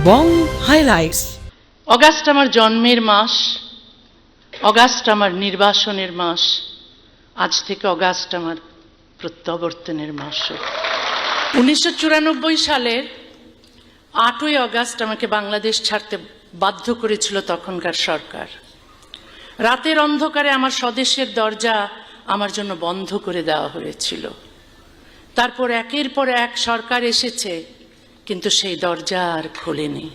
এবং highlights. August আমার জন্মের মাস, অগাস্ট আমার নির্বাসনের মাস, আজ থেকে অগাস্ট আমার প্রত্যাবর্তনের মাসও। 1994 সালের 8ই অগাস্ট আমাকে বাংলাদেশ ছাড়তে বাধ্য করেছিল তখনকার সরকার। রাতের অন্ধকারে আমার স্বদেশের দরজা আমার জন্য বন্ধ করে দেওয়া হয়েছিল। তারপর একের পর এক সরকার এসেছে, কিন্তু সেই দরজা আর খোলেনি।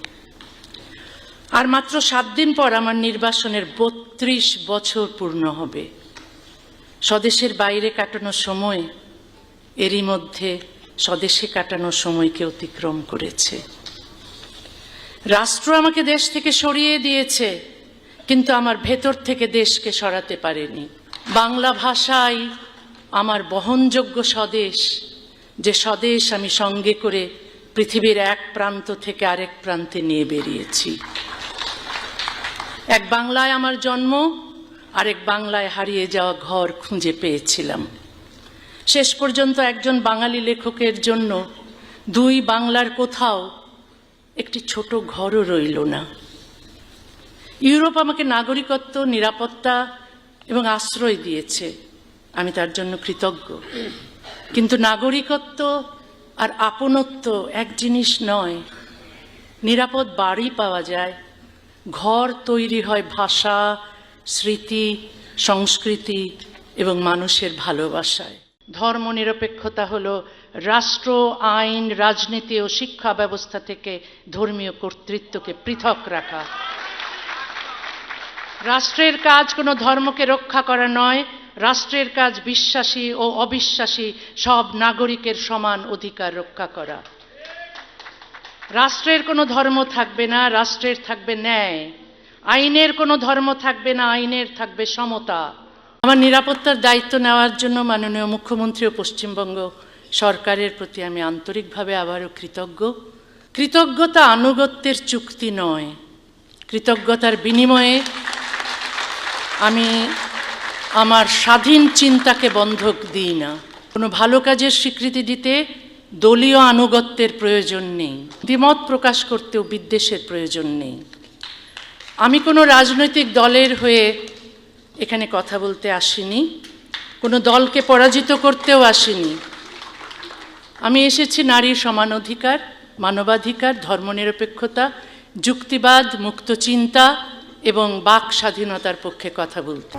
আর মাত্র 7 দিন পর আমার নির্বাসনের 32 বছর পূর্ণ হবে। স্বদেশের বাইরে কাটানো সময় এরই মধ্যে স্বদেশে কাটানো সময়কে অতিক্রম করেছে। রাষ্ট্র আমাকে দেশ থেকে সরিয়ে দিয়েছে, কিন্তু আমার ভেতর থেকে দেশকে সরাতে পারেনি। বাংলা ভাষাই আমার বহনযোগ্য স্বদেশ, যে স্বদেশ আমি সঙ্গে করে পৃথিবীর এক প্রান্ত থেকে আরেক প্রান্তে নিয়ে বেরিয়েছি। এক বাংলায় আমার জন্ম, আরেক বাংলায় হারিয়ে যাওয়া ঘর খুঁজে পেয়েছিলাম। শেষ পর্যন্ত একজন বাঙালি লেখকের জন্য 2 বাংলার কোথাও একটি ছোট ঘরও রইল না। ইউরোপ আমাকে নাগরিকত্ব, নিরাপত্তা এবং আশ্রয় দিয়েছে, আমি তার জন্য কৃতজ্ঞ। কিন্তু নাগরিকত্ব আর আপনত্ব এক জিনিস নয়। নিরাপদ বাড়ি পাওয়া যায়, ঘর তৈরি হয় ভাষা, স্মৃতি, সংস্কৃতি এবং মানুষের ভালোবাসায়। ধর্মনিরপেক্ষতা হলো রাষ্ট্র, আইন, রাজনীতি ও শিক্ষা ব্যবস্থা থেকে ধর্মীয় কর্তৃত্বকে পৃথক রাখা। রাষ্ট্রের কাজ কোনো ধর্মকে রক্ষা করা নয়, রাষ্ট্রের কাজ বিশ্বাসী ও অবিশ্বাসী সব নাগরিকের সমান অধিকার রক্ষা করা। রাষ্ট্রের কোনো ধর্ম থাকবে না, রাষ্ট্রের থাকবে ন্যায়। আইনের কোনো ধর্ম থাকবে না, আইনের থাকবে সমতা। আমার নিরাপত্তার দায়িত্ব নেওয়ার জন্য মাননীয় মুখ্যমন্ত্রী ও পশ্চিমবঙ্গ সরকারের প্রতি আমি আন্তরিকভাবে আবারও কৃতজ্ঞ। কৃতজ্ঞতা আনুগত্যের চুক্তি নয়, কৃতজ্ঞতার বিনিময়ে আমি আমার স্বাধীন চিন্তাকে বন্ধক দিই না। কোনো ভালো কাজের স্বীকৃতি দিতে দলীয় আনুগত্যের প্রয়োজন নেই, দ্বিমত প্রকাশ করতেও বিদ্বেষের প্রয়োজন নেই। আমি কোনো রাজনৈতিক দলের হয়ে এখানে কথা বলতে আসিনি, কোনো দলকে পরাজিত করতেও আসিনি। আমি এসেছি নারীর সমান অধিকার, মানবাধিকার, ধর্মনিরপেক্ষতা, যুক্তিবাদ, মুক্ত চিন্তা এবং বাক স্বাধীনতার পক্ষে কথা বলতে।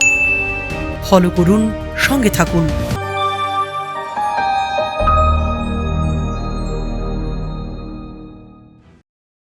ফলো করুন, সঙ্গে থাকুন।